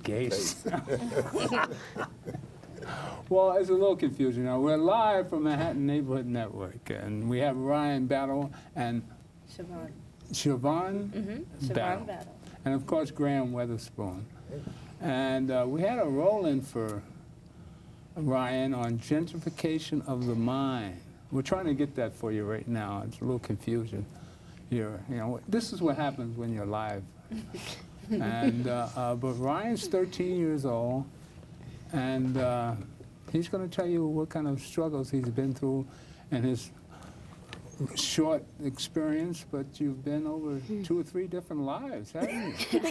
Gays. Well, it's a little confusing now. We're live from Manhattan Neighborhood Network, and we have Ryan Battle and Chivonne. Chivonne Chivonne Battle. Battle. And of course, Graham Weatherspoon. And we had a roll-in for Ryan on gentrification of the mind. We're trying to get that for you right now. It's a little confusion here. You know, this is what happens when you're live. And but Ryan's 13 years old, and he's going to tell you what kind of struggles he's been through in his short experience. But you've been over 2 or 3 different lives, haven't you?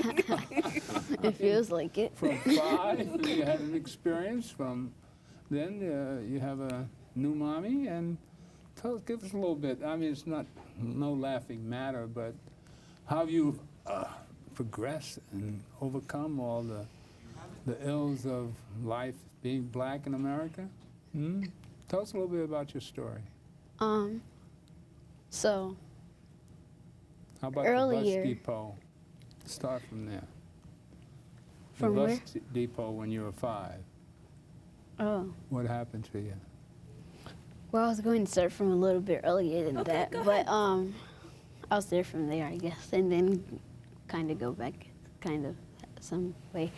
It feels like it. From 5, you had an experience. From then, you have a new mommy, and give us a little bit. I mean, it's not no laughing matter, but how have you progress and overcome all the ills of life being black in America? Tell us a little bit about your story. So How about earlier- the bus depot? Start from there. From the where? bus depot when you were 5. Oh, What happened to you? well, I was going to start from a little bit earlier than Okay, that, go but I'll start from there, I guess, and then kind of go back, kind of some way.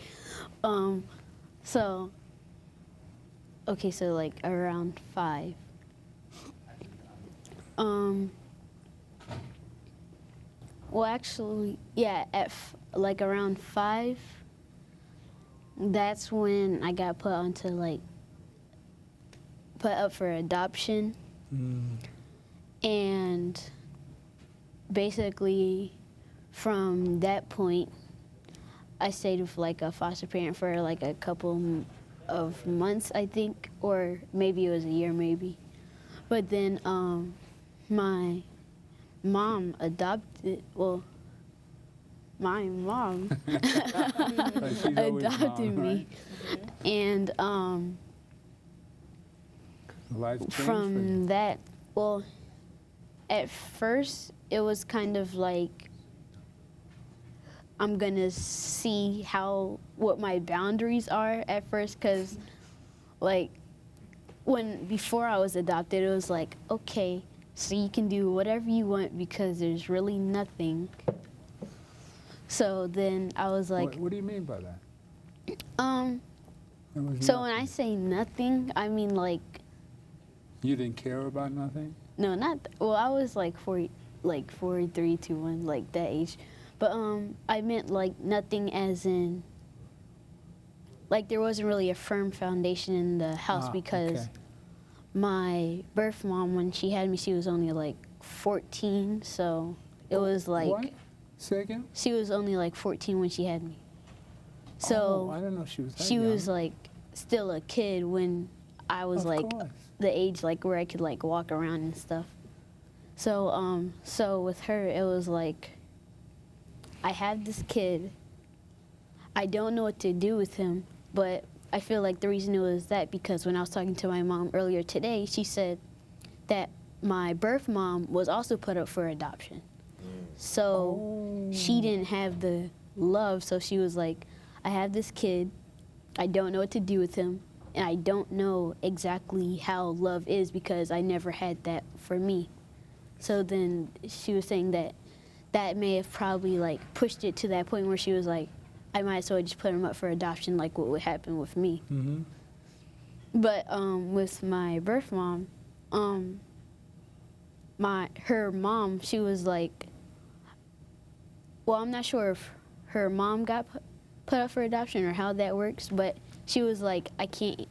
So, okay, so like around 5. Well, actually, yeah, like around 5, that's when I got put up for adoption. And basically from that point, I stayed with like a foster parent for like a couple of months, I think, or maybe it was a year, maybe. But then my mom adopted, well, my mom Like she's always adopted mom, me. And Life changed for you. from that, well, at first it was kind of like I'm gonna see what my boundaries are at first, because like before I was adopted, it was like, okay, so you can do whatever you want because there's really nothing. So then I was like, What do you mean by that? There was so when I nothing. say nothing, I mean like, You didn't care about nothing? no, well, I was like 43 to 1, like that age. But I meant like nothing as in, like there wasn't really a firm foundation in the house because okay. my birth mom, when she had me, she was only like 14, so it was like, What? Say again? she was only like 14 when she had me. So I didn't know she was that she young. was like still a kid when I was Of like course. the age like where I could like walk around and stuff. So so with her it was like, I have this kid, I don't know what to do with him, but I feel like the reason it was that because when I was talking to my mom earlier today, she said that my birth mom was also put up for adoption. So she didn't have the love, so she was like, I have this kid, I don't know what to do with him, and I don't know exactly how love is because I never had that for me. So then she was saying that may have probably like pushed it to that point where she was like, I might as well just put him up for adoption like what would happen with me. But with my birth mom, her mom, she was like, well, I'm not sure if her mom got put up for adoption or how that works, but she was like, I can't It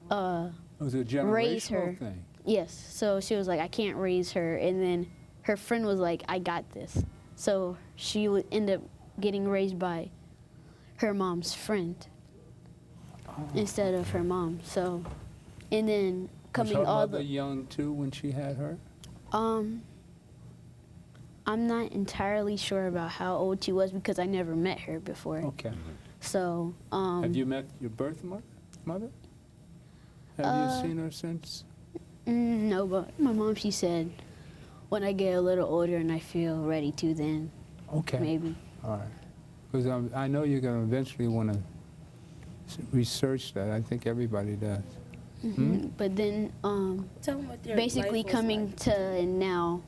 was a generational raise her. thing. Yes, so she was like, I can't raise her, and then her friend was like, I got this. So she would end up getting raised by her mom's friend instead of her mom. So, and then coming was her all mother young too when she had her? I'm not entirely sure about how old she was because I never met her before. Okay. So, Have you met your birth mother? Have you seen her since? no, but my mom, she said, when I get a little older and I feel ready to, then Okay. maybe. All right. Because I know you're going to eventually want to research that. I think everybody does. But then, Tell them what their basically life was coming like. to now,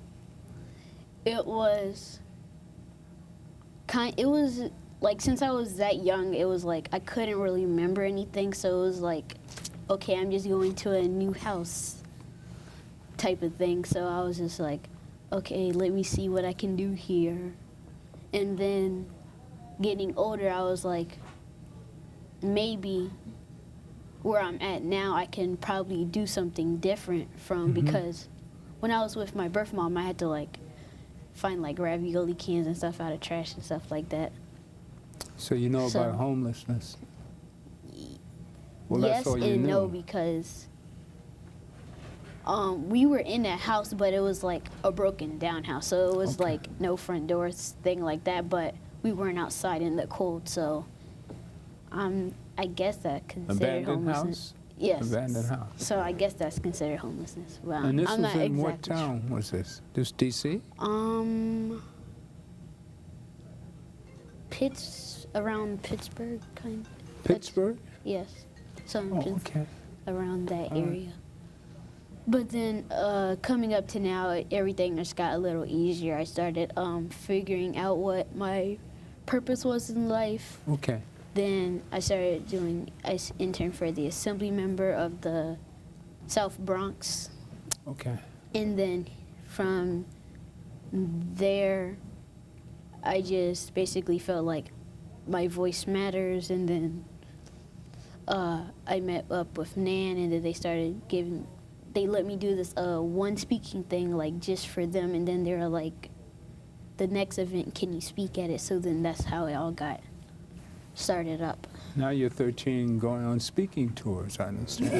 it was like, since I was that young, it was like I couldn't really remember anything, so it was like, okay, I'm just going to a new house type of thing. So I was just like, okay, let me see what I can do here. And then getting older, I was like, maybe where I'm at now, I can probably do something different from, because when I was with my birth mom, I had to like find like ravioli cans and stuff out of trash and stuff like that. So you know So- about homelessness? Well, Yes that's all you and no, knew. because we were in a house, but it was like a broken down house, so it was Okay. like no front doors, thing like that. But we weren't outside in the cold, so I guess that considered Abandoned homelessness. house? Yes. Abandoned house. So I guess that's considered homelessness. Well, And this I'm was not in what exactly town was this? This D.C.? sure. Around Pittsburgh, kind of. Pittsburgh? Yes. So Oh, okay. around that All right. area. But then coming up to now, everything just got a little easier. I started figuring out what my purpose was in life. Okay. Then I interned for the assembly member of the South Bronx. Okay. And then from there, I just basically felt like my voice matters. And then I met up with Nan, and then they let me do this one speaking thing, like just for them. And then they were like, the next event, can you speak at it? So then that's how it all got started up. Now you're 13 going on speaking tours, I understand.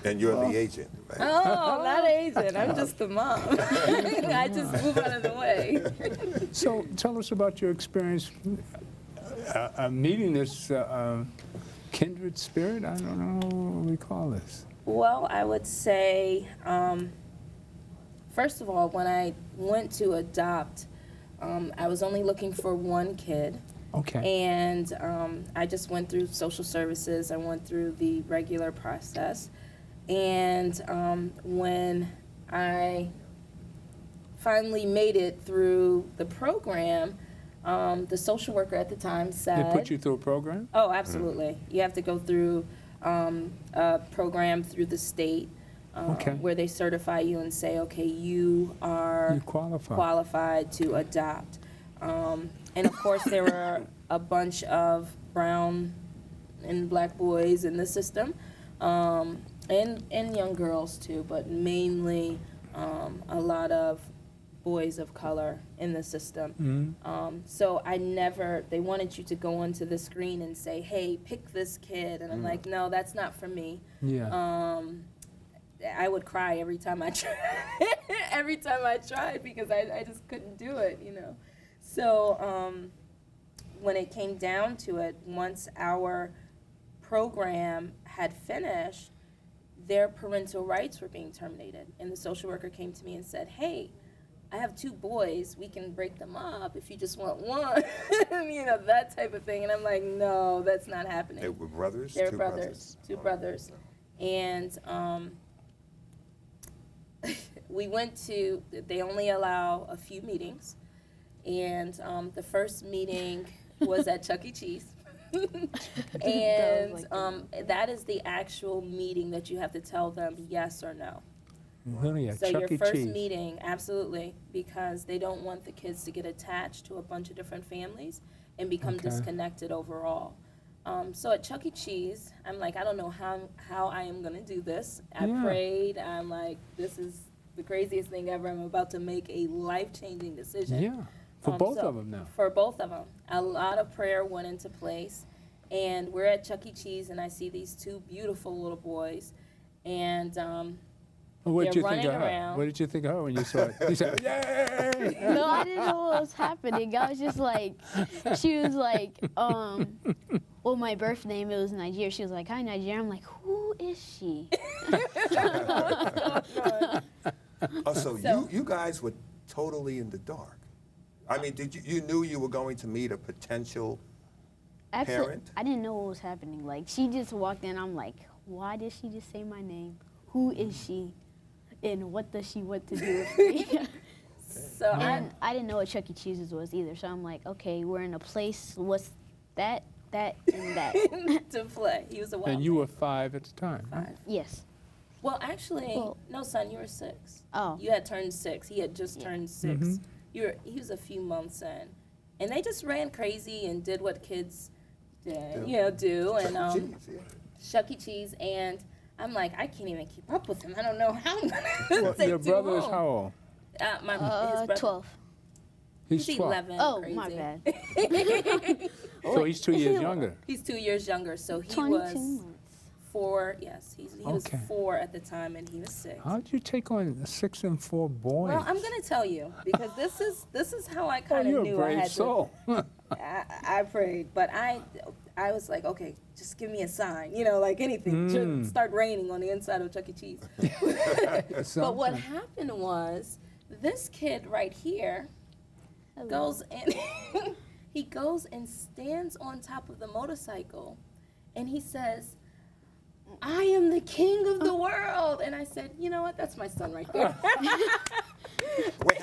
And you're the agent, right? Oh, not agent. I'm just the mom. I just move out of the way. So tell us about your experience meeting this kindred spirit. I don't know what we call this. Well, I would say, first of all, when I went to adopt, I was only looking for one kid. Okay. And I just went through social services. I went through the regular process. And when I finally made it through the program, the social worker at the time said... They put you through a program? Oh, absolutely. You have to go through a program through the state Okay. where they certify you and say, okay, you are You qualify. qualified to adopt. And of course, there were a bunch of brown and black boys in the system, and young girls too, but mainly a lot of boys of color in the system. So they wanted you to go onto the screen and say, hey, pick this kid. And I'm like, no, that's not for me. Yeah. I would cry every time I tried, because I just couldn't do it, you know. So when it came down to it, once our program had finished, their parental rights were being terminated. And the social worker came to me and said, hey, I have 2 boys, we can break them up if you just want one, you know, that type of thing. And I'm like, no, that's not happening. They were brothers? They were Two brothers, 2 brothers. And we went to, they only allow a few meetings. And the first meeting was at Chuck E. Cheese. And that is the actual meeting that you have to tell them yes or no. Really, at So Chuck your E. first Cheese. meeting, absolutely, because they don't want the kids to get attached to a bunch of different families and become Okay. disconnected overall. So at Chuck E. Cheese, I'm like, I don't know how I am gonna do this. I Yeah. prayed. I'm like, this is the craziest thing ever. I'm about to make a life-changing decision. Yeah. For both So of them now. For both of them. A lot of prayer went into place. And we're at Chuck E. Cheese, and I see these 2 beautiful little boys. And What did they're you think of running her? around. What did you think of her when you saw it? You said, yay! No, I didn't know what was happening. I was just like, she was like, well, my birth name, it was Nigeria. She was like, hi, Nigeria. I'm like, who is she? Oh, so So- you guys were totally in the dark. I mean, you knew you were going to meet a potential Actually, parent? I didn't know what was happening. Like, she just walked in. I'm like, why did she just say my name? Who is she? And what does she want to do with me? So And I didn't know what Chuck E. Cheese's was either. So I'm like, okay, we're in a place. What's that, and that? to play. He was a wild And you man. were 5 at the time. Right? 5. Yes. Well, actually, Well- no, son, you were 6. Oh. You had turned 6. He had just Yeah. turned 6. He was a few months in, and they just ran crazy and did what kids, do. And Chuck E. Cheese, yeah. Chuck E. Cheese, and I'm like, I can't even keep up with him. I don't know how I'm gonna Well, take your too brother is long. how old? His brother, 12. He's He's 12. 11. Oh, crazy. my bad. So he's 2 years younger. He's 2 years younger, so he 22 was months. 4. Yes, he was Okay. 4 at the time, and he was 6. How'd you take on 6 and 4 boys? Well, I'm gonna tell you because this is how I Oh, kind of you're a knew I brave had soul. I prayed, but I was like, okay, just give me a sign, like anything. Just start raining on the inside of Chuck E. Cheese. But what happened was, this kid right here goes and he goes and stands on top of the motorcycle, and he says, "I am the king of the world." And I said, you know what? That's my son right there. Wait,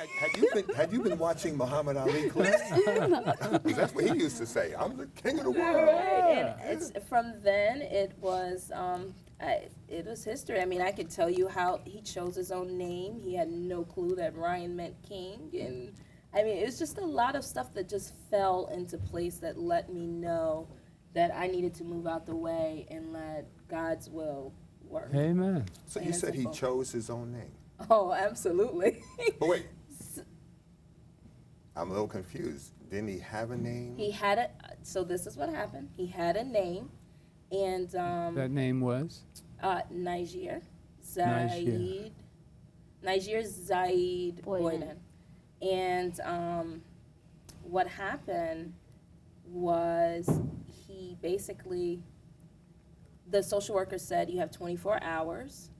had you been watching Muhammad Ali clips? 'Cause that's what he used to say. I'm the king of the world. Right. And from then it was history. I mean, I could tell you how he chose his own name. He had no clue that Ryan meant king, and I mean, it was just a lot of stuff that just fell into place that let me know that I needed to move out the way and let God's will work. Amen. So you And said he simple. chose his own name. Oh, absolutely. But wait, I'm a little confused. Didn't he have a name? He had a. So this is what happened. He had a name, and That name was? Niger Niger. Zaid Boyden. Boyden. And what happened was he basically, the social worker said, you have 24 hours.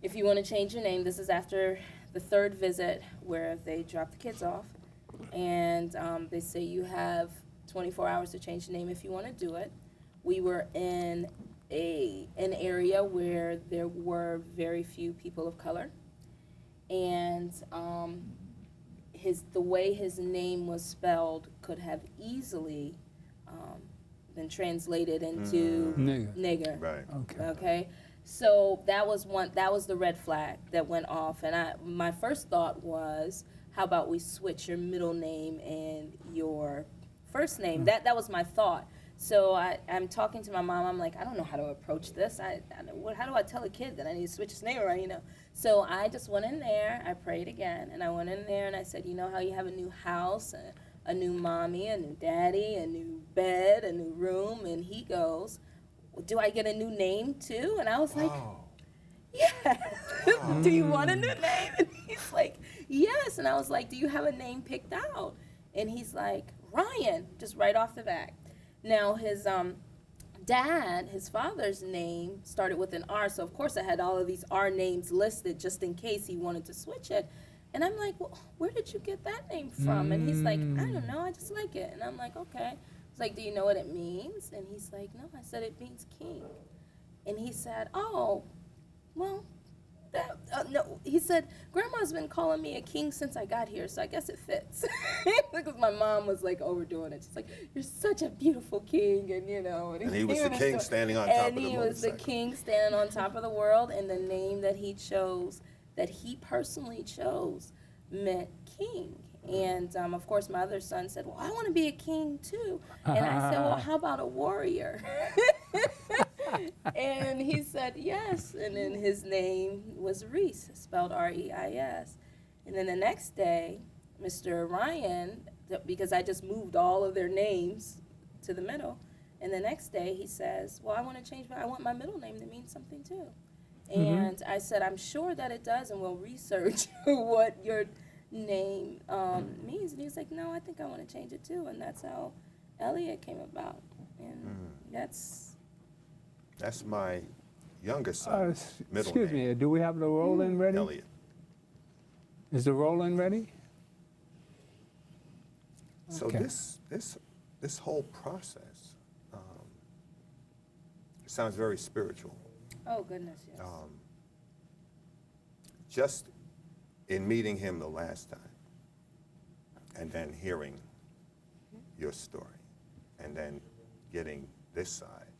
If you want to change your name, this is after the 3rd visit where they drop the kids off. And they say you have 24 hours to change the name if you want to do it. We were in an area where there were very few people of color. And the way his name was spelled could have easily been translated into nigger. Right. Okay. Okay, so that was the red flag that went off, and my first thought was, how about we switch your middle name and your first name? That was my thought. So I'm talking to my mom. I'm like, I don't know how to approach this. How do I tell a kid that I need to switch his name around? So I just went in there. I prayed again, and I went in there and I said, you know how you have a new house, a new mommy, a new daddy, a new bed, a new room, and he goes, well, do I get a new name too? And I was like, yeah. Do you want a new name? And he's like, yes. And I was like, do you have a name picked out? And he's like, Ryan, just right off the bat. Now, his his father's name started with an R, so of course I had all of these R names listed just in case he wanted to switch it. And I'm like, well, where did you get that name from? And he's like, I don't know, I just like it. And I'm like, okay. It's like, do you know what it means? And he's like, no. I said, it means king. And he said, oh, well, no. He said, Grandma's been calling me a king since I got here, so I guess it fits. Because my mom was like overdoing it. She's like, you're such a beautiful king, and And he was the king standing on top of the motorcycle. And he was the king standing on top of the world, and the name that he chose, that he personally chose, meant king. And of course, my other son said, well, I want to be a king too. And I said, well, how about a warrior? And he said, yes. And then his name was Reese, spelled R-E-I-S. And then the next day, Mr. Ryan, because I just moved all of their names to the middle, and the next day he says, well, I want my middle name to mean something too. And I said, I'm sure that it does, and we'll research what your name means. And he's like, no, I think I want to change it too. And that's how Elliot came about. And that's my younger son. Middle Excuse name. me, do we have the roll-in ready? Elliot. Is the roll-in ready? So Okay. this whole process sounds very spiritual. Oh, goodness, yes. Just in meeting him the last time, and then hearing your story, and then getting this side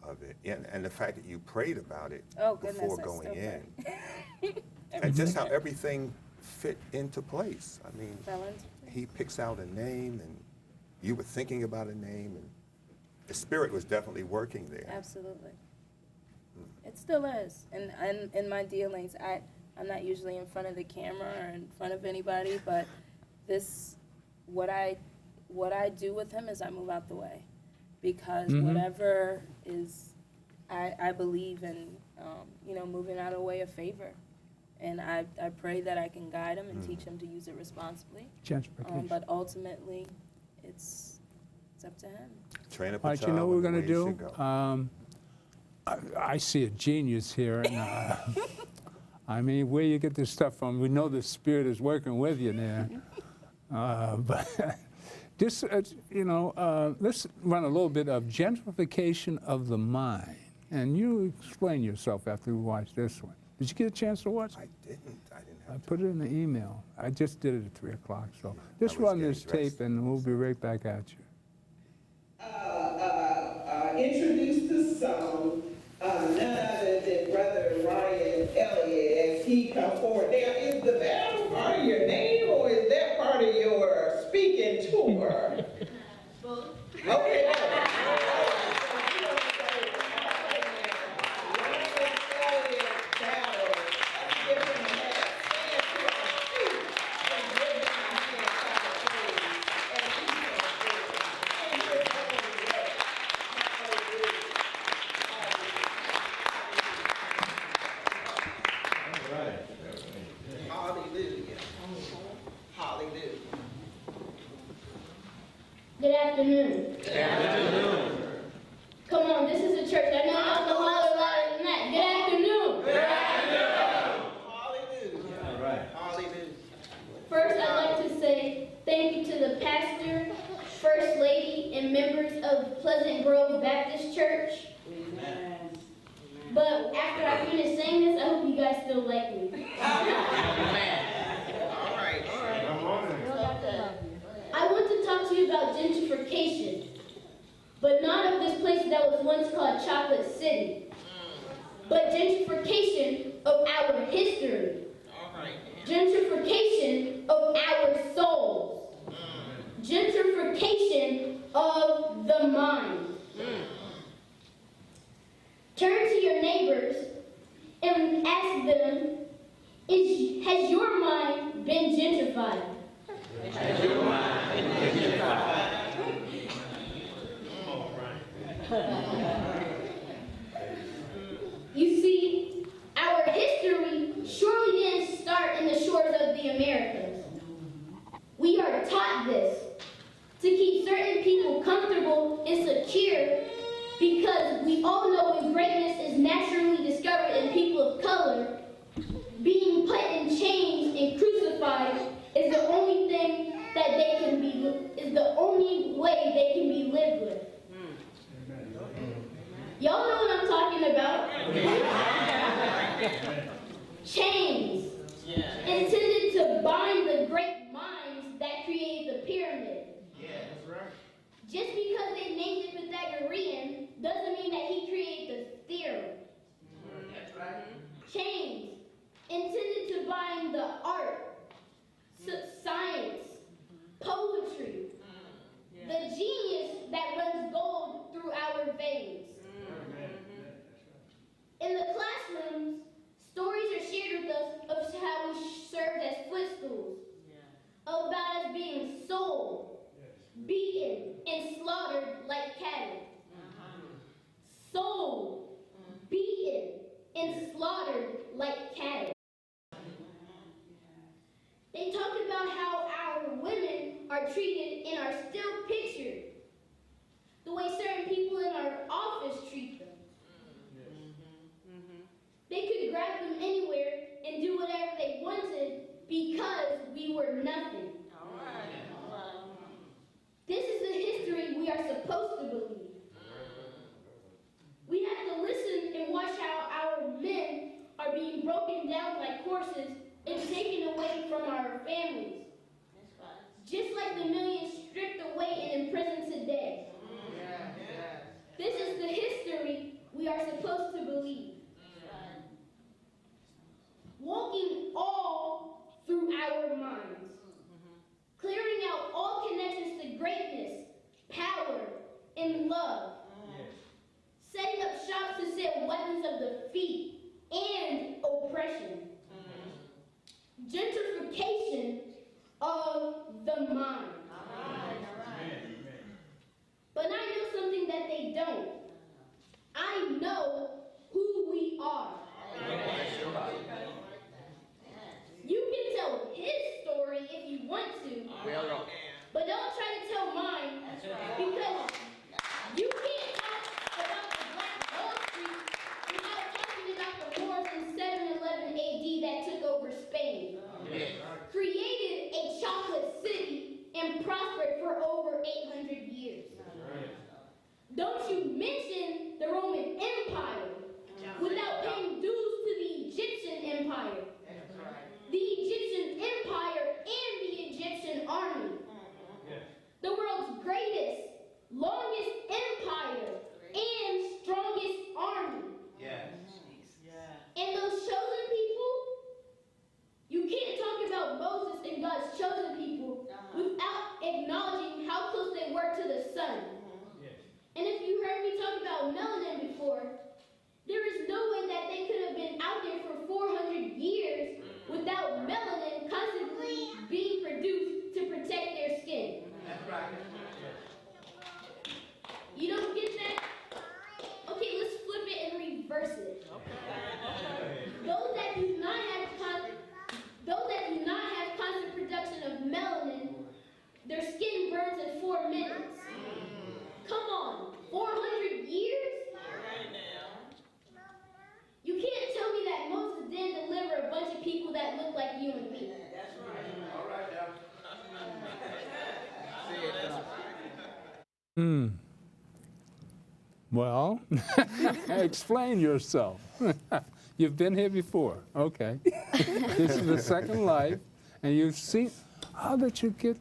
of it, and the fact that you prayed about it Oh, goodness, before I going still in, pray. and just how everything fit into place. I mean, Fell into he picks out a name, and you were thinking about a name, and the Spirit was definitely working there. Absolutely. It still is. And in my dealings, I'm not usually in front of the camera or in front of anybody, but what I do with him is I move out the way, because whatever is, I believe in, moving out of the way of favor. And I pray that I can guide him and teach him to use it responsibly. Gentrification. But ultimately, it's up to him. Train up a All right, you child know what we're in the going to way he do? should go. I see a genius here. And, I mean, where you get this stuff from, we know the Spirit is working with you there. But this, let's run a little bit of gentrification of the mind. And you explain yourself after we watch this one. Did you get a chance to watch it? I didn't I have put it in the email. I just did it at 3 o'clock. So just was run getting this dressed. tape and we'll be right back at you. Introduce the song, none other than Brother Ryan Elliott, as he comes forward. Now, is the battle part of your name, or is that part of your speaking tour? Both. Okay. Hallelujah. Hallelujah. Good afternoon. Good afternoon. Come on, this is a church. I know I'm a little louder than that. Good afternoon. Good afternoon. Hallelujah. All right. Hallelujah. First, I'd like to say thank you to the pastor, first lady, and members of Pleasant Grove Baptist Church. Amen. But after I finish saying this, I hope you guys still like me. Amen. All right. I want to talk to you about gentrification, but not of this place that was once called Chocolate City, but gentrification of our history, All right. gentrification of our souls, gentrification of the mind. Turn to your neighbors and ask them, has your mind been gentrified? Has your mind been gentrified? You see, our history surely didn't start in the shores of the Americas. We are taught this to keep certain people comfortable and secure, because we all know when greatness is naturally discovered in people of color, being put in chains and crucified is the only thing that they can be, is the only way they can be lived with. Y'all know what I'm talking about. Chains intended to bind the great minds that created the pyramid. Just because they named it Pythagorean doesn't mean that he created the theorem. That's right. Chains intended to bind the art, science, poetry, the genius that runs gold through our veins. In the classrooms, stories are shared with us of how we served as footstools, about us being sold, beaten, and slaughtered like cattle. broken down like horses and taken away from our families. Just like the millions stripped away and imprisoned today. This is the history we are supposed to believe. Walking all through our minds. Clearing out all connections to greatness, power, and love. Setting up shops to sell weapons of defeat and oppression. Gentrification of the mind. But I know something that they don't. I know who we are. You can tell his story if you want to, but don't try to tell mine, because you can't talk about the Black Wall Street without talking about the wars in 711 AD that took over Spain, created a chocolate city, and prospered for over 800 years. Don't you mention the Roman Empire without paying dues to the Egyptian Empire, the Egyptian Empire, and the Egyptian army. The world's greatest, longest empire, and strongest army. And those chosen people, you can't talk about Moses and God's chosen people without acknowledging how close they were to the sun. And if you heard me talk about melanin before, there is no way that they could have been out there for 400 years without melanin constantly being produced to protect their skin. You don't get that? Okay, let's flip it and reverse it. Those that do not have constant production of melanin, their skin burns in 4 minutes. Come on, 400 years? You can't tell me that Moses didn't deliver a bunch of people that look like you and me. That's right. All right, now. Well, explain yourself. You've been here before. Okay. This is the second life, and you've seen, how did you get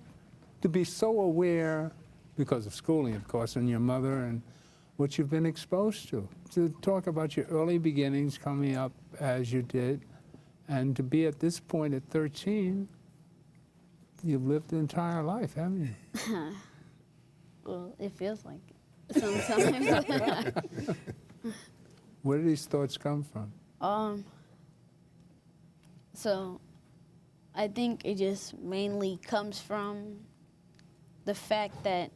to be so aware, because of schooling, of course, and your mother and what you've been exposed to talk about your early beginnings coming up as you did, and to be at this point at 13, you've lived the entire life, haven't you? Well, it feels like it sometimes. Where do these thoughts come from? So I think it just mainly comes from the fact that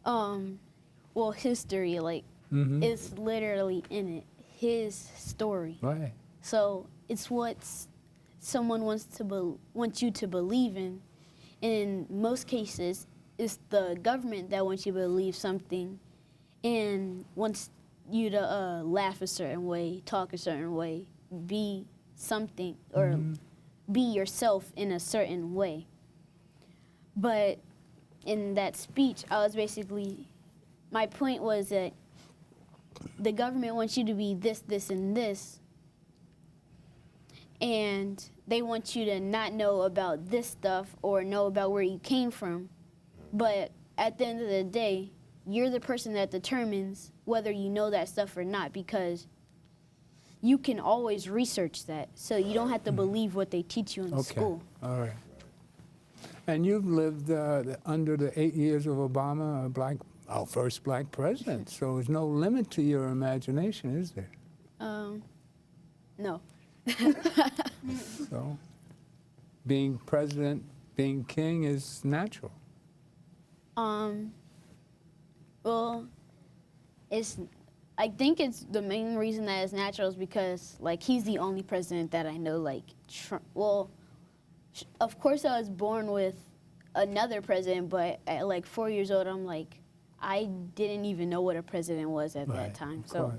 well, history, like, is literally in it, his story. Right. So it's what someone wants you to believe in. And in most cases, it's the government that wants you to believe something and wants you to laugh a certain way, talk a certain way, be something, or be yourself in a certain way. But in that speech, I was basically, my point was that the government wants you to be this, this, and this, and they want you to not know about this stuff or know about where you came from. But at the end of the day, you're the person that determines whether you know that stuff or not, because you can always research that. So you don't have to believe what they teach you in school. All right. And you've lived under the 8 years of Obama, our first black president. So there's no limit to your imagination, is there? No. So being president, being king is natural. Well, I think it's the main reason that it's natural is because, like, he's the only president that I know, like, well, of course I was born with another president, but at like 4 years old, I'm like, I didn't even know what a president was at that time. So,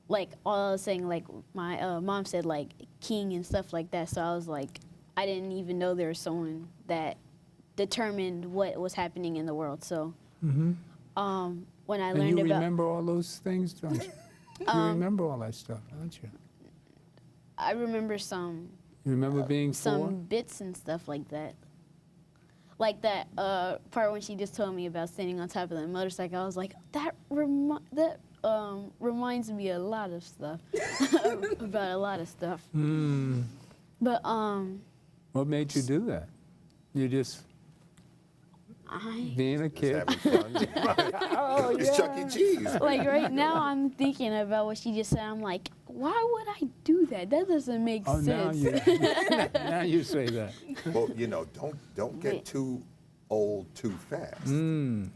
like, all I was saying, like, my mom said, like, king and stuff like that. So I was like, I didn't even know there was someone that determined what was happening in the world. So when I learned about... And you remember all those things, don't you? You remember all that stuff, don't you? I remember some You remember being some 4? bits and stuff like that. Like that part when she just told me about standing on top of the motorcycle. I was like, that reminds me a lot of stuff about a lot of stuff. Hmm. But What made you do that? You just being a Just kid. having fun. It's Chuck E. Cheese. like right now, I'm thinking about what she just said. I'm like, why would I do that? That doesn't make Oh, now sense. you now you say that. Well, you know, don't get too old too fast. Mm.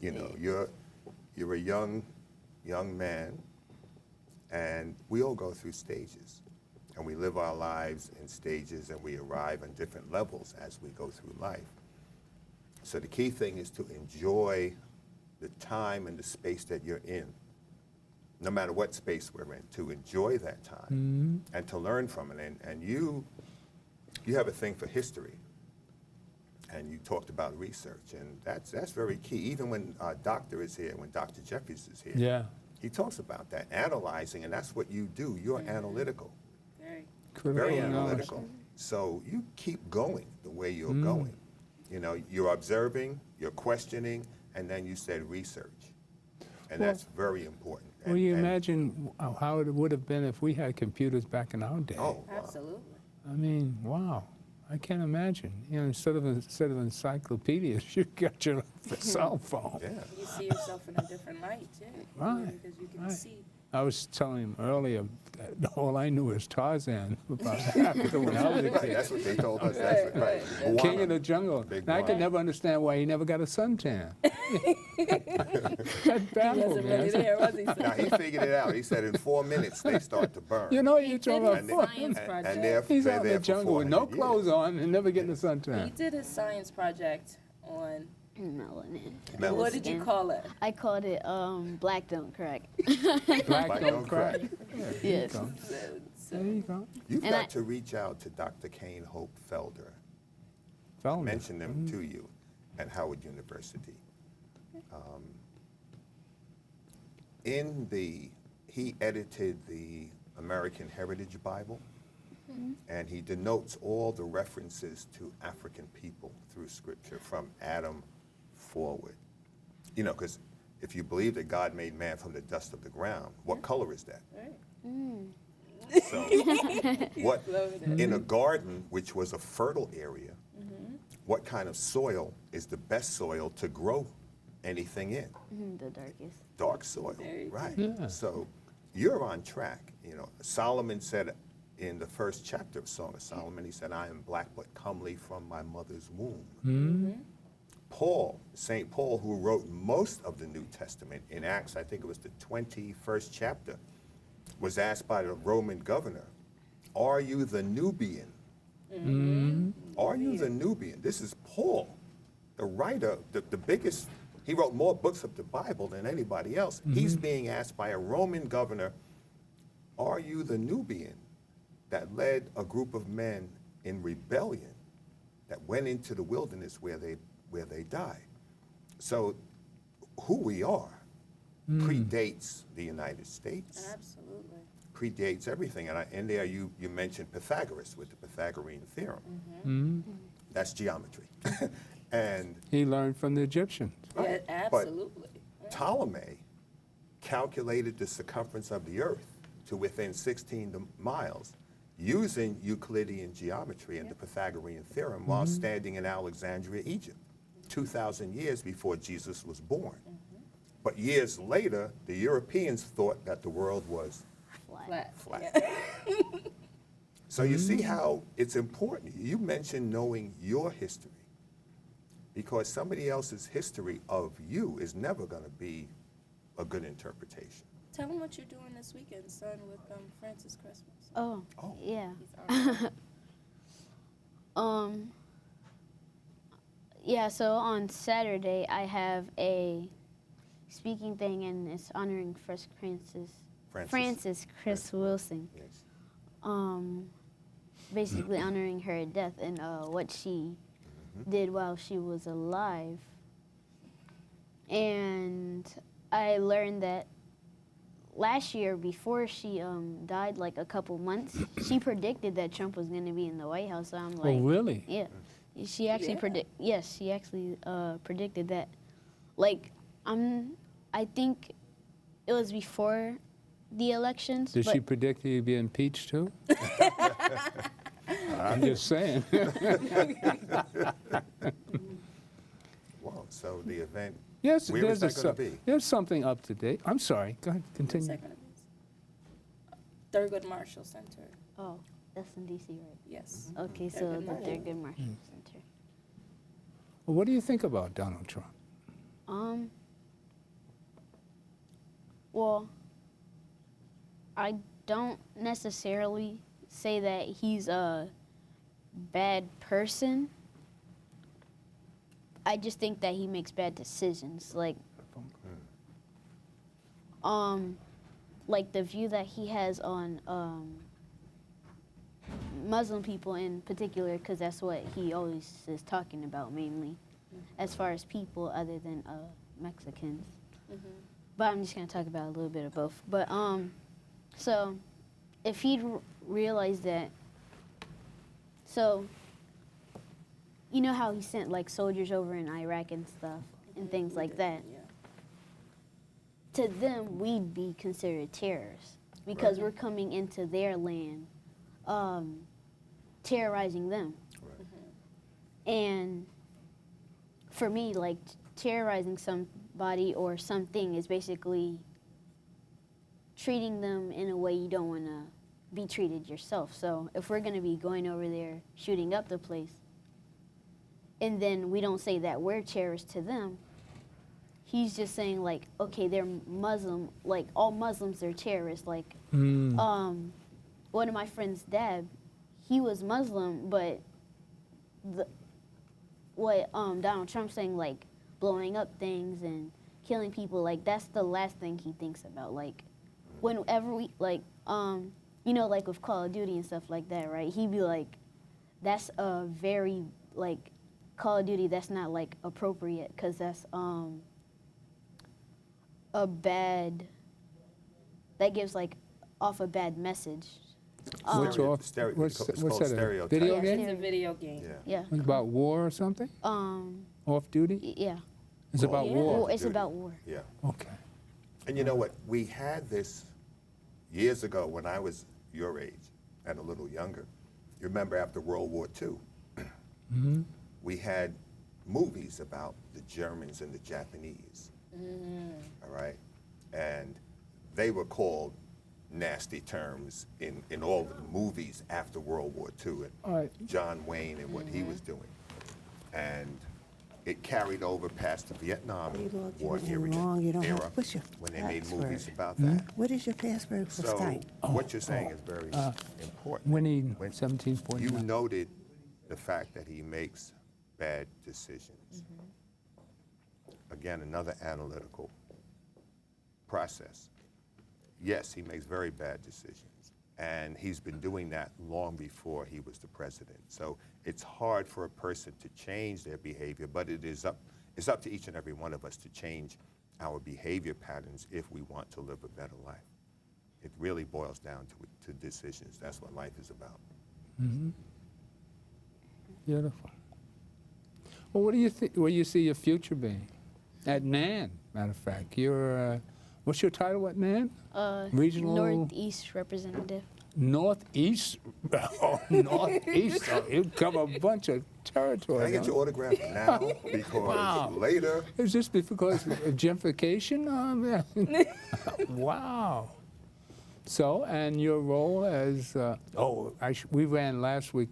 You know, you're a young man, and we all go through stages, and we live our lives in stages, and we arrive on different levels as we go through life. So the key thing is to enjoy the time and the space that you're in, no matter what space we're in, to enjoy that time and to learn from it. And you have a thing for history, and you talked about research, and that's very key. Even when Doctor is here, when Dr. Jeffries is here, Yeah. he talks about that, analyzing, and that's what you do. You're analytical, Critical very analysis. analytical. So you keep going the way you're going. You know, you're observing, you're questioning, and then you said research. And Well- that's very important. Well, you And- imagine how it would have been if we had computers back in our day. Oh, wow. Absolutely. I mean, wow. I can't imagine. You know, instead of encyclopedias, you got your cell phone. Yeah. You see yourself in a different light, too. Right, Because you can right. see. I was telling him earlier that all I knew was Tarzan about half of it when I was a Right, kid. that's what they told us. That's right. Moana. King of the jungle. Big And I could Moana. never understand why he never got a suntan. That He baffled wasn't me. really there, was he? Now, he figured it out. He said in 4 minutes they start to burn. You know, you're talking did about his four. science project. and they're He's out in the there for jungle with no 400 clothes years. on and never getting a He suntan. did his science project on, Melanin. Melanin. what did you call it? I called it Black Don't Crack. Black don't crack. Yes. There you go. You've And got I- to reach out to Dr. Kane Hope Felder. Feldman. Mention them to you at Howard University. He edited the American Heritage Bible, and he denotes all the references to African people through Scripture from Adam forward. You know, because if you believe that God made man from the dust of the ground, what color is that? So, what in a garden, which was a fertile area, what kind of soil is the best soil to grow anything in? The darkest. Dark soil, right? Yeah. So you're on track. You know, Solomon said in the first chapter of Song of Solomon, he said, "I am black but comely from my mother's womb." Paul, St. Paul, who wrote most of the New Testament in Acts, I think it was the 21st chapter, was asked by the Roman governor, "Are you the Nubian?" Are you the Nubian? This is Paul, the writer, the biggest, he wrote more books of the Bible than anybody else. He's being asked by a Roman governor, "Are you the Nubian that led a group of men in rebellion that went into the wilderness where they died?" So who we are predates the United States, Absolutely. predates everything. And in there you mentioned Pythagoras with the Pythagorean theorem. That's geometry. And He learned from the Egyptians. Yeah, But absolutely. Ptolemy calculated the circumference of the earth to within 16 miles using Euclidean geometry and the Pythagorean theorem while standing in Alexandria, Egypt, 2,000 years before Jesus was born. But years later, the Europeans thought that the world was Flat. flat. So you see how it's important. You mentioned knowing your history, because somebody else's history of you is never going to be a good interpretation. Tell them what you're doing this weekend, son, with Francis Christmas. Oh, Oh. yeah. He's already- Yeah, so on Saturday I have a speaking thing, and it's honoring First Francis Chris Wilson. Yes. Basically honoring her death and what she did while she was alive. And I learned that last year, before she died, like a couple months, she predicted that Trump was going to be in the White House. So I'm like, Oh, really? yeah. She actually Yeah. Yes, she actually predicted that. Like, I think it was before the elections. Did but she predict he'd be impeached too? I'm just saying. Wow, so the event, Yes, where is there's, that going to be? there's something up to date. I'm sorry. Go ahead, continue. Second. Thurgood Marshall Center. Oh, that's in D.C., right? Yes. Okay, so Thurgood the Marshall. Thurgood Marshall Center. Well, what do you think about Donald Trump? Well, I don't necessarily say that he's a bad person. I just think that he makes bad decisions. Like the view that he has on Muslim people in particular, because that's what he always is talking about mainly, as far as people other than Mexicans. But I'm just gonna talk about a little bit of both. But so if he'd realized that, so you know how he sent like soldiers over in Iraq and stuff and things like that. Yeah. To them, we'd be considered terrorists because we're coming into their land, terrorizing them. Right. And for me, like terrorizing somebody or something is basically treating them in a way you don't want to be treated yourself. So if we're going to be going over there shooting up the place, and then we don't say that we're terrorists to them, he's just saying like, okay, they're Muslim, like all Muslims are terrorists. Like one of my friends' dad, he was Muslim, but what Donald Trump's saying, like blowing up things and killing people, like that's the last thing he thinks about. Like whenever we like you know, like with Call of Duty and stuff like that, right? He'd be like, that's a very like Call of Duty, that's not like appropriate because that's a bad, that gives like off a bad message. What's off? It's What's called that? A stereotype. video Yeah, game? It's a video game. Yeah. Yeah. About war or something? Off duty? Yeah. It's about yeah. war. Well, it's Duty. about war. Yeah. Okay. And you know what? We had this years ago when I was your age and a little younger. You remember after World War II, we had movies about the Germans and the Japanese. All right? And they were called nasty terms in all of the movies after World War II. And All right. John Wayne and what he was doing. And it carried over past the Vietnam War era when they made movies about that. What is your password for So Skype? what you're saying is very important. Winning When 1749. You noted the fact that he makes bad decisions. Again, another analytical process. Yes, he makes very bad decisions, and he's been doing that long before he was the president. So it's hard for a person to change their behavior, but it's up to each and every one of us to change our behavior patterns if we want to live a better life. It really boils down to decisions. That's what life is about. Beautiful. Well, what do you think? Where do you see your future being? At NAN, matter of fact. You're, what's your title at NAN? Regional Northeast representative. Northeast. Oh, Northeast. Oh, you cover a bunch of territory. Can I get your autograph now? Because later, Is this because of gentrification? Yeah. Wow. So, and your role as we ran last week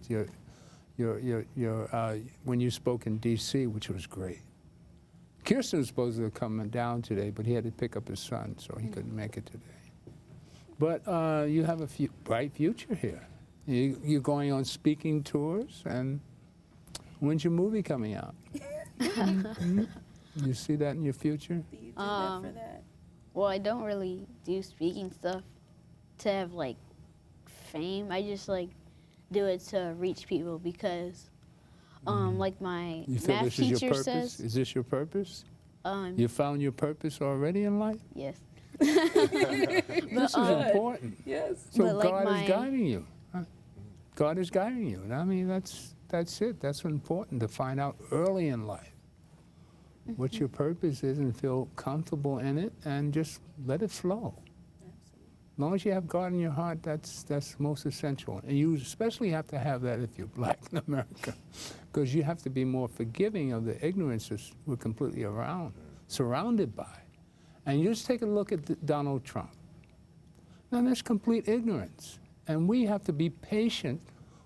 when you spoke in D.C., which was great. Kirsten was supposed to come down today, but he had to pick up his son, so he couldn't make it today. But you have a bright future here. You're going on speaking tours, and when's your movie coming out? You see that in your future? Do you do that for that? Well, I don't really do speaking stuff to have like fame. I just like do it to reach people because like my You feel math this is your teacher purpose? says, Is this your purpose? You found your purpose already in life? yes. This is important. Yes. So But like God my- is guiding you. Huh? God is guiding you. And I mean, that's it. That's important to find out early in life what your purpose is and feel comfortable in it and just let it flow. As long as you have God in your heart, that's most essential. And you especially have to have that if you're black in America, because you have to be more forgiving of the ignorance that we're completely surrounded by. And you just take a look at Donald Trump. Now, there's complete ignorance. And we have to be patient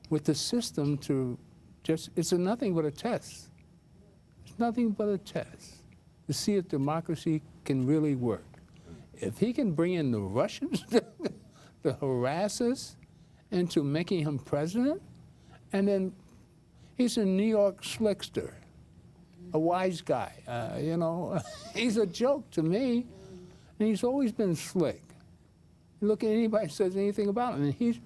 with the system to just, it's nothing but a test. It's nothing but a test to see if democracy can really work. If he can bring in the Russians, the harassers, into making him president, and then he's a New York slickster, a wise guy, you know. He's a joke to me, and he's always been slick. Look at anybody who says anything about him, and he's,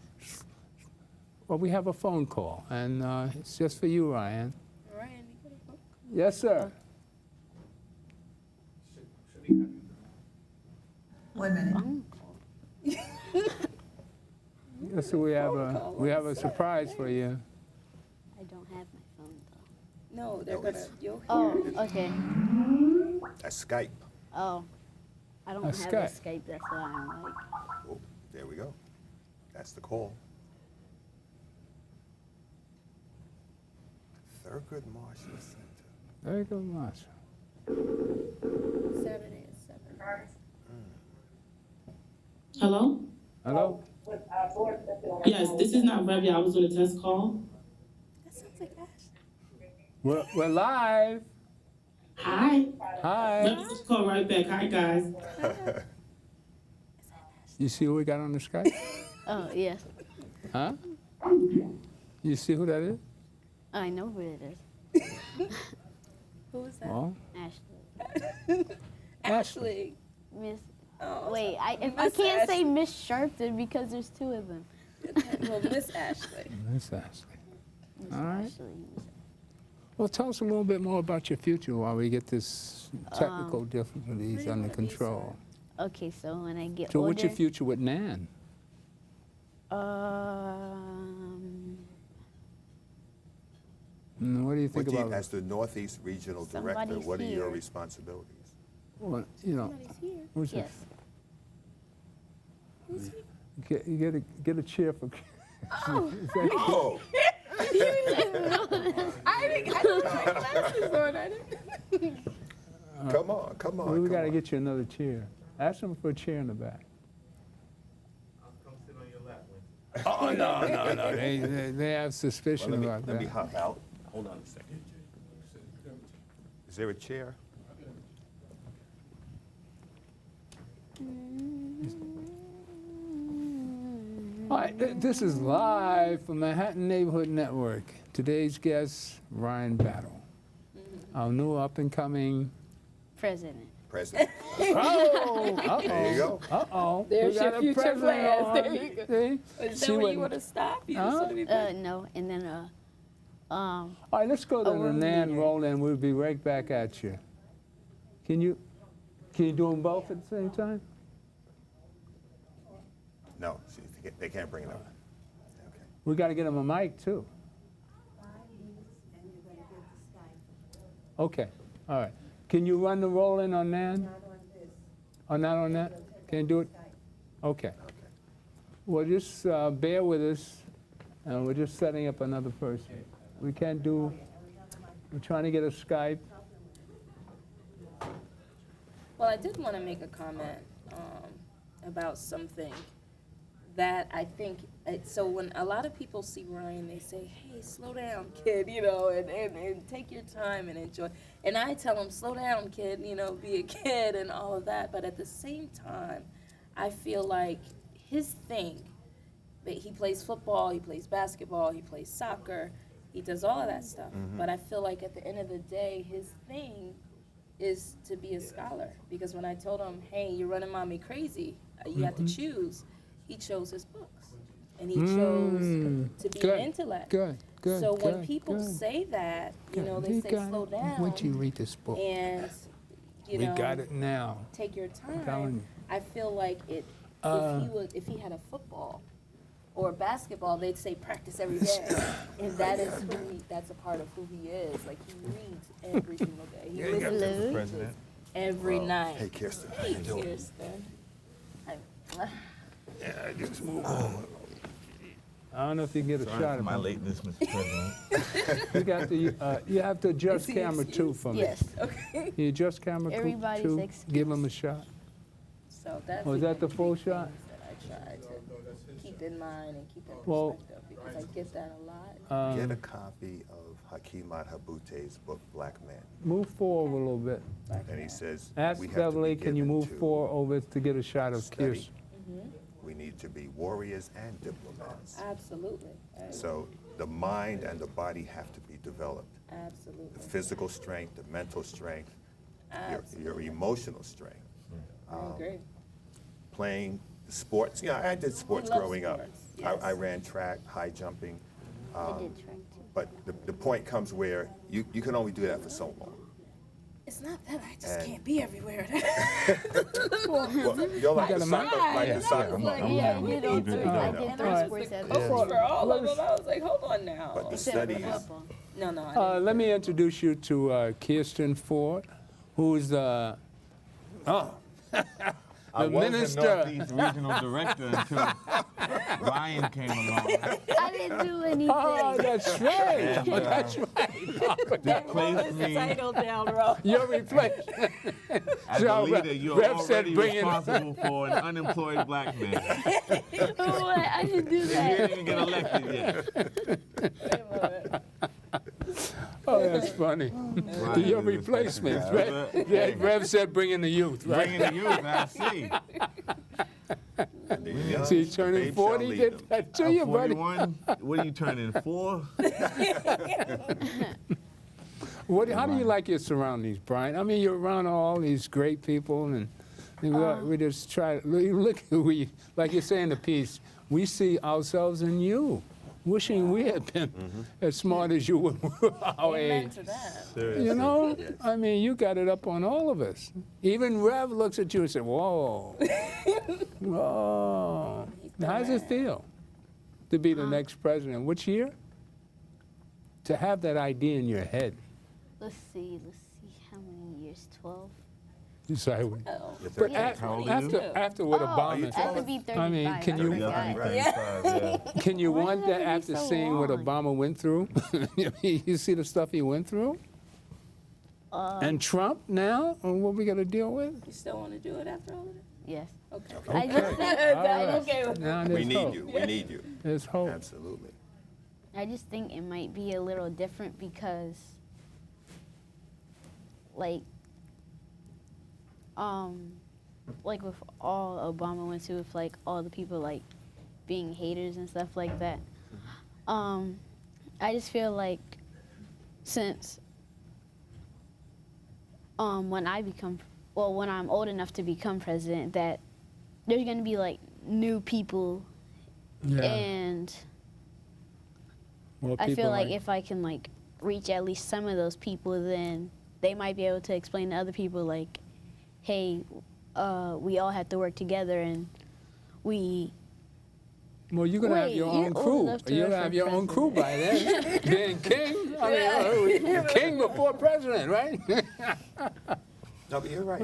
well, we have a phone call, and it's just for you, Ryan. Ryan, you got a book? Yes, sir. One minute. Yes, sir, we have a surprise for you. I don't have my phone though. No, they're No, gonna, it's- you'll hear Oh, it. okay. That's Skype. Oh, I don't That's have Skype. a Skype. That's why I'm like. Oh, there we go. That's the call. Thurgood Marshall Center. There you go, Marsha. Saturday at 7. Hello? Hello? Yes, this is not Revy. I was on a test call. That sounds like Ashley. We're live. Hi. Hi. Let me just call right back. Hi, guys. You see who we got on the Skype? Oh yes, Huh? You see who that is? I know who it is. Who is that? Well, Ashley. Ashley. Miss. Oh, Wait, I Miss can't say Ashley. Miss Sharpton because there's two of them. Well, Miss Ashley. Miss Ashley. Miss All right. Ashley. Well, tell us a little bit more about your future while we get this technical difficulties under control. Okay, so when I get So older. what's your future with Nan? What do you think about As the Northeast Regional Director, Somebody's what are your here. responsibilities? well, you know, Somebody's here. who's Yes. Who's here? You get a chair for. Oh. Is that- Oh, I don't have my glasses on. I didn't. come on, come on. Well, we come got to on. get you another chair. Ask them for a chair in the back. Oh, no. They have Well, suspicion let me, about let me that. hop out. Hold on a second. Is there a chair? All right, this is live from Manhattan Neighborhood Network. Today's guest, Ryan Battle, our new up-and-coming. President. President. Oh, There you go. Uh-oh. There's We got your a future president plans. on. There you go. See? Is See that where what- you want to stop? You Huh? just want to be back? No, and then All right, let's go to the world Nan leader. roll, and we'll be right back at you. Can you do them both at the same time? No, they can't bring it up. Okay. We got to get them a mic, too. Okay, all right. Can you run the roll-in on Nan? Oh, not on that? Can you do it? Okay. Well, just bear with us, and we're just setting up another person. We're trying to get a Skype. Well, I did want to make a comment about something that I think, so when a lot of people see Ryan, they say, hey, slow down, kid, you know, and take your time and enjoy. And I tell them, slow down, kid, you know, be a kid and all of that. But at the same time, I feel like his thing, that he plays football, he plays basketball, he plays soccer, he does all of that stuff. But I feel like at the end of the day, his thing is to be a scholar. Because when I told him, hey, you're running mommy crazy, you have to choose, he chose his books. And he chose to be Good, an intellect. Good. So when good, people good. say that, you know, they You say got slow it. down Wait till you read this book. and, you We know, got it now. take your telling time. you. I feel like if he had a football or basketball, they'd say practice every day, and that's a part of who he is. Like he reads every single day. He listens to speeches every night. Hey, Kirsten. Hey, Kirsten. Yeah, just move on. I don't know if you can get a Sorry shot for of my him. lateness, Mr. President. You got to, you have to adjust Is he camera two for me. Yes. Okay. Can you adjust camera Everybody's two? excused. Give him a shot. So that's Was that the full things shot? that I try to keep in mind and keep in Well, perspective because I get that a lot. Get a copy of Hakeemat Habute's book, Black Men. Move forward a little bit. And he says, Ask we have to be Beverly, can you given move to forward over to get a shot of study. Kirsten? We need to be warriors and diplomats. Absolutely. So the mind and the body have to be developed. The Absolutely. physical strength, the mental strength, your Absolutely. emotional strength. I agree. Playing sports. You know, I did sports love growing up. sports, yes. I ran track, high jumping. I did track too. But the point comes where you can only do that for so long. It's not that I just And- can't be everywhere. Well, you're like got the a soccer, like the soccer mom. Yeah, you know, good. I No, did And three I was sports the at coach school. for all of them. I was like, hold on now. But the Except for studies, football. No, I didn't. Let me introduce you to Kirsten Foy, who's the I was minister. the Northeast Regional Director until Ryan came along. I didn't do anything. Oh, that's right. And, That's right. Replaced me down, bro. You're replaced. as So, a leader. You're Rev said already bring in- responsible for an unemployed black man. Oh, I didn't do You that. didn't even get elected yet. Oh, that's funny. Ryan Your is replacements, respected. right? Yeah, Rev said bring in the youth, right? Bringing the youth, I see. and they're young, See, the turning babe shall 40 lead did them. that to I'm you, buddy. 41. What are you turning, 4? How do you like your surroundings, Brian? I mean, you're around all these great people, and we just try. Look, like you say in the piece, we see ourselves in you. Wishing we had been as smart as you were our Amen age. to that. You know, Yes. I mean, you got it up on all of us. Even Rev looks at you and says, "Whoa, whoa." How does it feel to be the next president? Which year? To have that idea in your head. Let's see how many years? 12? Decide what. Oh. But How old are you? after what I Obama, have to be 35. I mean, can you- I forgot. Yeah. can you Why want does it that have to after be so seeing what long? Obama went through? You see the stuff he went through? And Trump now, and what we got to deal with? You still want to do it after all of it? Yes. Okay. I just think, All right. okay with Now We there's need hope. you. We need you. There's hope. Absolutely. I just think it might be a little different because, like with all Obama went to, with like all the people like being haters and stuff like that. I just feel like since when I'm old enough to become president, that there's gonna be like new people Yeah. and More I feel people like if I can like reach at least some of those people, then they might be able to explain to other people like, hey, we all have to work together and we. Well, you're gonna have Wait, your you're own old crew. enough to You'll run have for your own crew by then. Being king, I mean, king before president, right? No, but you're right.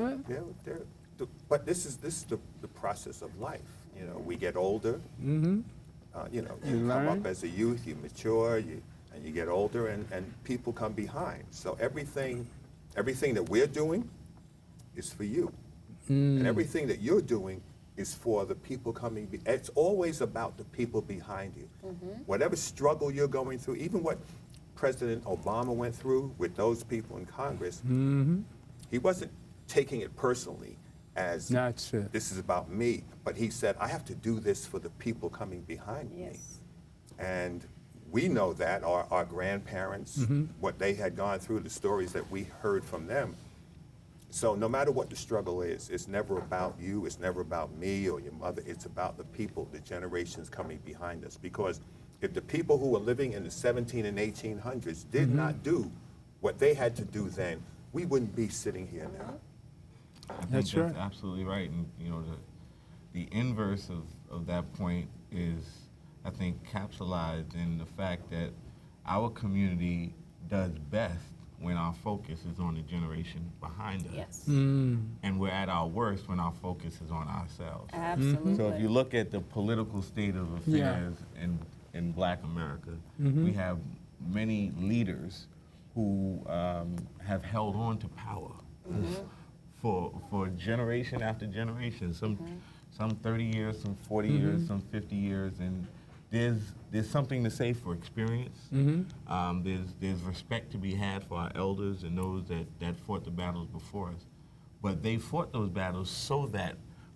But this is the process of life. You know, we get older. Mm-hmm. You know, You you come learn. up as a youth, you mature, and you get older, and people come behind. So everything that we're doing is for you, and everything that you're doing is for the people coming. It's always about the people behind you. Whatever struggle you're going through, even what President Obama went through with those people in Congress, he wasn't taking it personally as That's it. this is about me, but he said, I have to do this for the people coming behind me. Yes. And we know that, our grandparents, what they had gone through, the stories that we heard from them. So no matter what the struggle is, it's never about you, it's never about me or your mother, it's about the people, the generations coming behind us. Because if the people who were living in the 17 and 1800s did not do what they had to do then, we wouldn't be sitting here now. I think That's that's right. absolutely right. And, you know, the inverse of that point is, I think, capsulized in the fact that our community does best when our focus is on the generation behind us. Yes. And we're at our worst when our focus is on ourselves. Absolutely. So if you look at the political state of affairs in Black America, we have many leaders who have held on to power for generation after generation. Some 30 years, some 40 years, some 50 years, and there's something to say for experience. There's respect to be had for our elders and those that fought the battles before us. But they fought those battles so that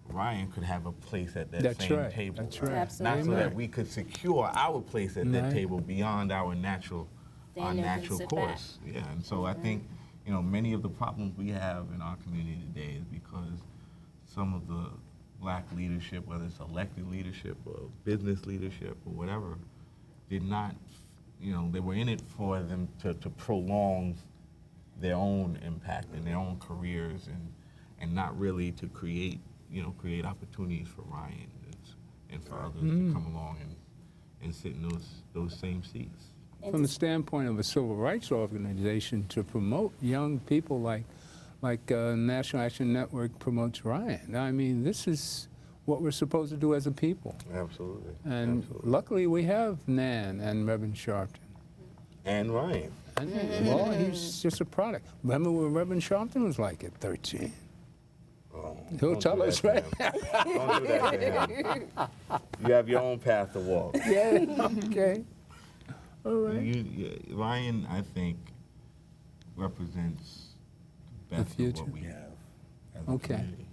Ryan could have a place at that That's same right. table. That's right. Absolutely. Not so that we could secure our place at that Right. table beyond our natural Daniel can sit course. Yeah, and so I think, you know, many of the problems we have in our community today is because some of the Black leadership, whether it's elected leadership or business leadership or whatever, did not, you know, they were in it for them to prolong their own impact and their own careers and not really to create opportunities for Ryan and for others to come along and sit in those same seats. From the standpoint of a civil rights organization, to promote young people like National Action Network promotes Ryan. I mean, this is what we're supposed to do as a people. Absolutely. And luckily we have Nan and Reverend Sharpton. And Ryan. And, well, he's just a product. Remember what Reverend Sharpton was like at 13? Oh, He'll don't tell do us, that right? to him. Don't do that to him. You have your own path to walk. Yeah, okay. All right. Ryan, I think, represents the best of future. what we have as a Okay. community.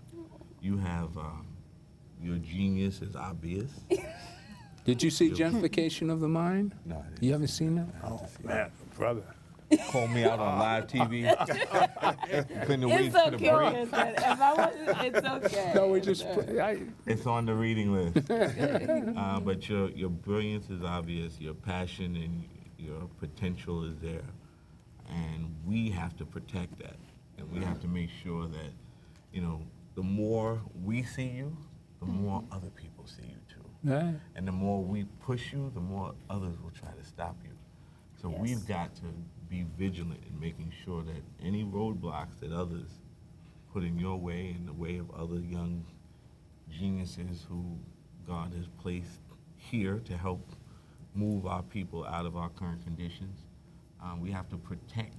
You have, your genius is obvious. Did you see Gentrification of the Mind? No, I didn't. You haven't seen that? Oh, man, brother. Call me out on live TV. Couldn't wait It's for the okay. break. If I wasn't, it's okay. No, we just, It's on the reading list. But your brilliance is obvious, your passion and your potential is there. And we have to protect that. And we have to make sure that, you know, the more we see you, the more other people see you too. right. And the more we push you, the more others will try to stop you. So Yes. we've got to be vigilant in making sure that any roadblocks that others put in your way, in the way of other young geniuses who God has placed here to help move our people out of our current conditions, we have to protect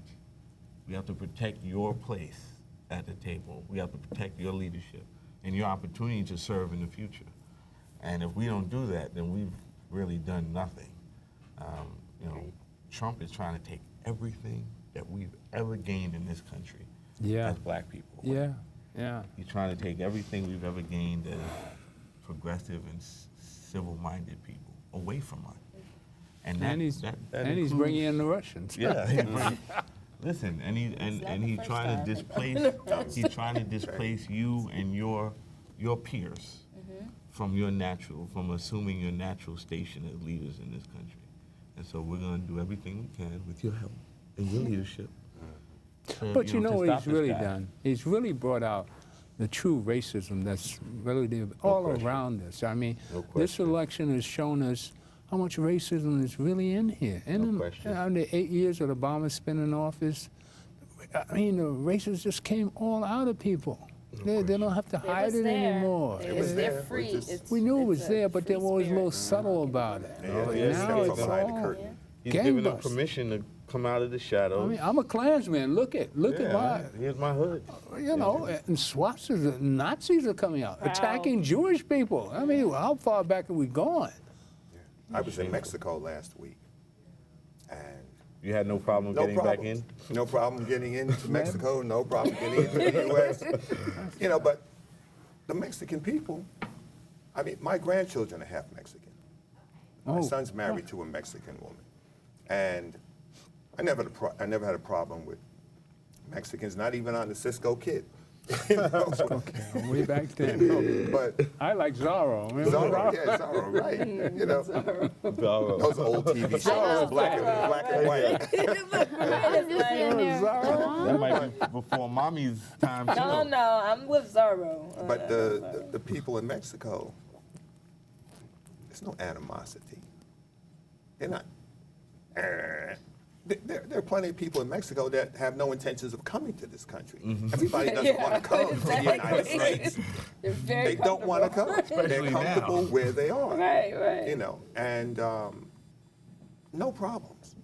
your place at the table. We have to protect your leadership and your opportunity to serve in the future. And if we don't do that, then we've really done nothing. You know, Trump is trying to take everything that we've ever gained in this country Yeah. as Black people. Yeah, yeah. He's trying to take everything we've ever gained as progressive and civil-minded people away from us. And he's includes- bringing in the Russians. Yeah. Listen, and he's first trying to time. displace. He's trying to displace you and your peers from assuming your natural station as leaders in this country. And so we're going to do everything we can with your help and your leadership. But you know to what stop he's this really guy. done? He's really brought out the true racism that's really all question. around us. I mean, No this question. election has shown us how much racism is really in here. No question. In the 8 years that Obama's been in office, I mean, the racism just came all out of people. They don't have to It hide was it there. anymore. They're free. We knew it was It's a there, but they free were always a spirit. little subtle about it. Yeah, yes, now stepped it's from behind the all. curtain. He's giving them gangbusters. permission to come out of the shadows. I mean, I'm a Klansman. Look at my, Here's my hood. you know, and swastikas, Nazis are coming out, attacking Jewish people. I mean, how far back are we going? I was in Mexico last week, and You had no problem no getting problem. back in? No problem getting into Mexico, no problem getting into the U.S. You know, but the Mexican people, I mean, my grandchildren are half Mexican. My Oh. son's married to a Mexican woman. And I never had a problem with Mexicans, not even on the Cisco Kid. You know? Okay, way back then. But I like Zorro. Remember Zorro, yeah, Zorro, right. You know, those old TV shows, black and white. I'm just sitting there. That might be before mommy's time too. No, I'm with Zorro. But the people in Mexico, there's no animosity. They're not. There are plenty of people in Mexico that have no intentions of coming to this country. Everybody doesn't want to come to the United States. They're very They don't want to come. They're Especially comfortable now. where they are. Right. You know, and no problems.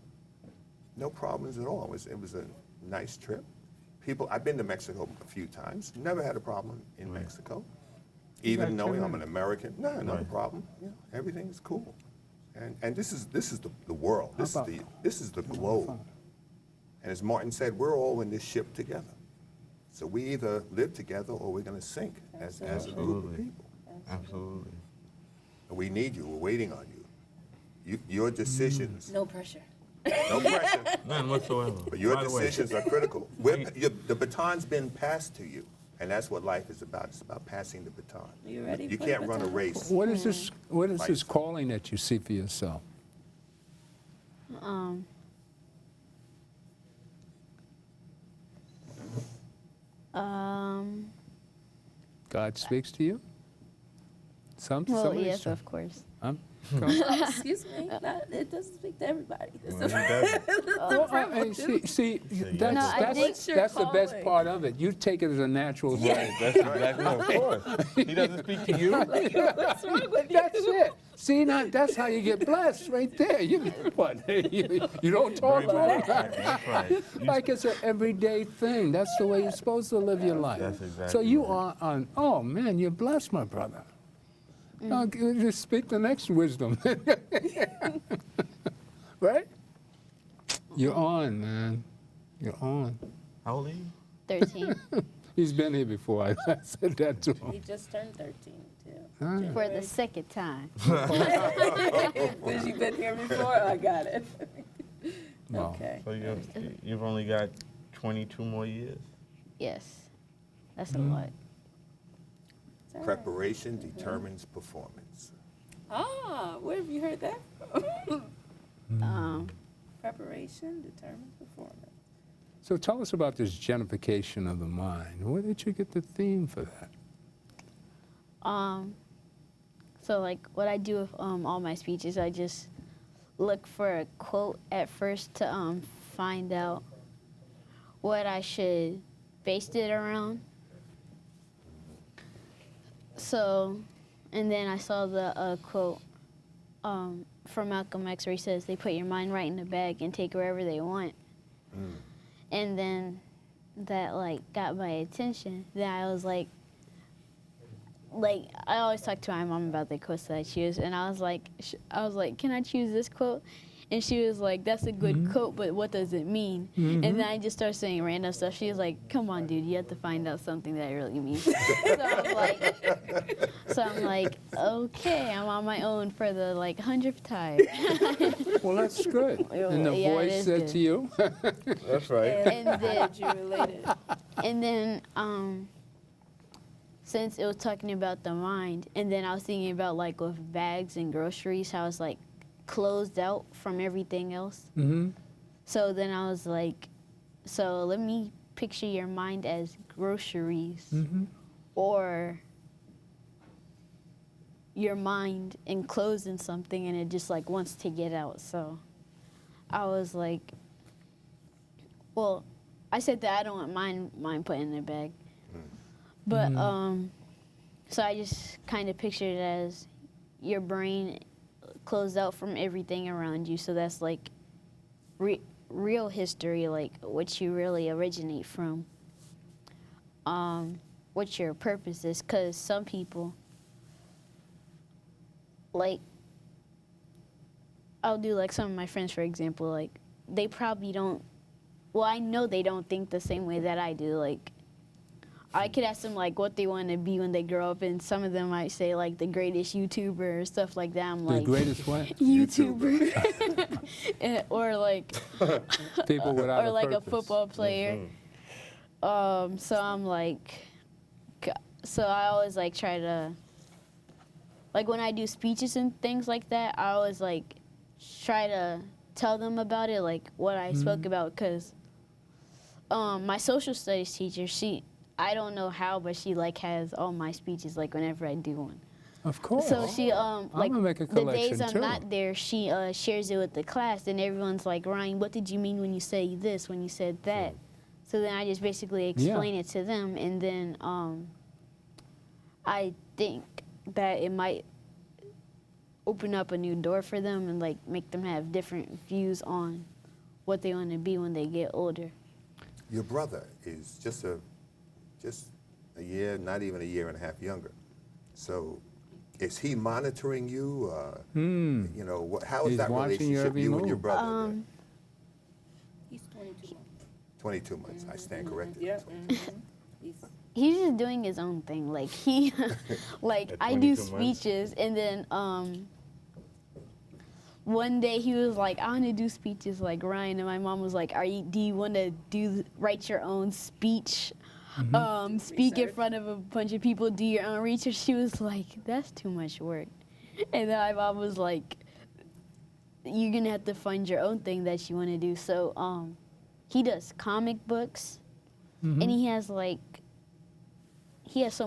No problems at all. It was a nice trip. I've been to Mexico a few times. Never had a problem in Mexico. Even knowing I'm an American, not a problem. You know, everything's cool. And this is the world. This is the globe. And as Martin said, we're all in this ship together. So we either live together or we're going to sink as a group of people. Absolutely. And we need you. We're waiting on you. Your decisions. No pressure. No pressure. None whatsoever. But your By the way, decisions are critical. The baton's been passed to you. And that's what life is about. It's about passing the baton. You ready You for can't the run a baton? race. What is this? What is this Life. calling that you see for yourself? God speaks to you. Well, somebody's yes, trying- of course. Excuse me. It doesn't speak to everybody. Well, he doesn't. See, that's, No, I think- What's your that's the best calling? part of it. You take it as a natural thing. Right, that's exactly of course. He doesn't speak to you. What's wrong with you? That's it. See, now that's how you get blessed, right there. You don't talk to Very him. much. That's right. You- Like it's an everyday thing. That's the way you're supposed to live your life. That's exactly So you right. are on. Oh man, you're blessed, my brother. Now, just speak the next wisdom. Right? You're on, man. You're on. How old are you? 13. He's been here before. I said that to him. He just turned 13 too. Huh? For the second time. Has you been here before? I got it. Wow. Okay. So you've only got 22 more years? Yes. That's a lot. It's all right. Preparation determines performance. Ah, where have you heard that from? Preparation determines performance. So tell us about this gentrification of the mind. Where did you get the theme for that? So like what I do with all my speeches, I just look for a quote at first to find out what I should base it around. So, and then I saw the quote from Malcolm X where he says, "They put your mind right in the bag and take wherever they want." And then that like got my attention. Then I was like I always talk to my mom about the quotes that I choose, and I was like, can I choose this quote? And she was like, that's a good quote, but what does it mean? And then I just started saying random stuff. She was like, come on, dude, you have to find out something that it really means. so I'm like, okay, I'm on my own for the 100th time. Well, that's good. And the Yeah, it voice is said good. to you? That's right. And then, Did you relate it? and then since it was talking about the mind, and then I was thinking about with bags and groceries, how it's closed out from everything else. Mm-hmm. So then I was like, so let me picture your mind as groceries, or your mind enclosed in something and it just wants to get out. So I was like, well, I said that I don't want mine put in a bag. But so I just kind of pictured it as your brain closed out from everything around you. So that's real history, what you really originate from, what your purpose is. Because some people, I'll do some of my friends, for example, they probably don't, well, I know they don't think the same way that I do. I could ask them what they want to be when they grow up, and some of them might say the greatest YouTuber or stuff like that. I'm The greatest what? YouTuber, or People without or a a purpose. football player. So I'm so I always like try to, like when I do speeches and things like that, I always like try to tell them about it, like what I spoke about, because my social studies teacher, I don't know how, but she like has all my speeches like whenever I do one. Of course. So she like gonna make a the days collection, I'm too. not there, she shares it with the class, and everyone's like, Ryan, what did you mean when you say this, when you said that? So then I just basically explain it to them, and then I think that it might open up a new door for them and like make them have different views on what they want to be when they get older. Your brother is just a year, not even a year and a half younger. So is he monitoring you? You know, how is He's that watching your relationship, every you and your move. brother? He's 22 months. 22 months, I stand corrected. Yeah. He's just doing his own thing. Like he, like At I do 22 months? speeches, and then one day he was like, I want to do speeches like Ryan, and my mom was like, do you want to write your own speech? Speak in Research. front of a bunch of people, do your own research. She was like, that's too much work. And then my mom was like, you're gonna have to find your own thing that you want to do. So he does comic books, and he has so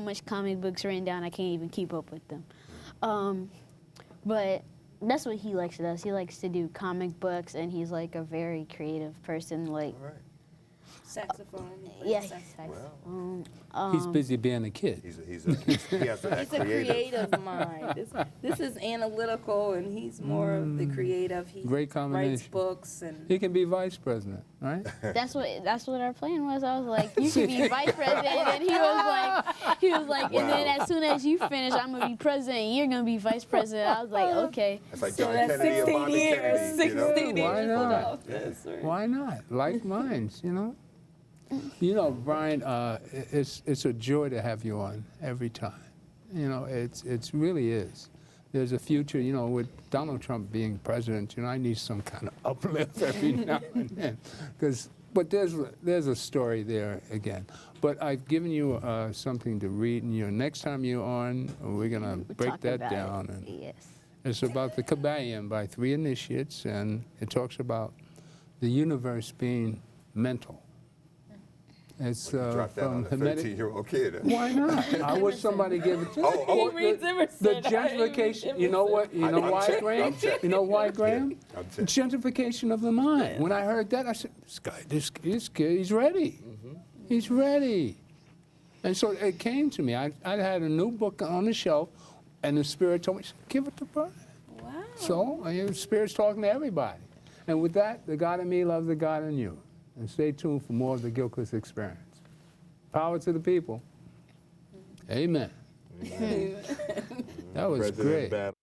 much comic books written down I can't even keep up with them. But that's what he likes to do. He likes to do comic books, and he's like a very creative person. Like, All right. Saxophone. yeah, Saxophone. He's busy being a kid. He has that He's a creative mind. This is analytical, and he's more of the creative. He Great writes combination. books and. He can be vice president, right? that's what our plan was. I was like, you can be vice president, and he was like, and then as soon as you finish, I'm gonna be president, and you're gonna be vice president. I was like, okay. It's like So John that's Kennedy and 16 Bobby years. Kennedy, you know? 16 Why years in not? office. Right? Why not? Like minds, you know? You know, Brian, it's a joy to have you on every time. You know, it really is. There's a future, you know, with Donald Trump being president, you know, I need some kind of uplift every now and then. But there's a story there again. But I've given you something to read, and next time you're on, we're going to break Talk that about down. it. And Yes. it's about the Kabbalion by 3 initiates, and it talks about the universe being mental. It's Drop that on from the Hermetic. 13-year-old kid. Why not? I wish somebody gave it to me. He reads Emerson. The gentrification, you know what? You know I'm why, checking, Graham? I'm checking. You know why, Graham? I'm checking. Gentrification of the mind. When I heard that, I said, this kid, he's ready. He's ready. And so it came to me. I had a new book on the shelf, and the Spirit told me, give it to Brian. Wow. So the Spirit's talking to everybody. And with that, the God in me loves the God in you. And stay tuned for more of the Gilchrist experience. Power to the people. Amen. That was President great. battle.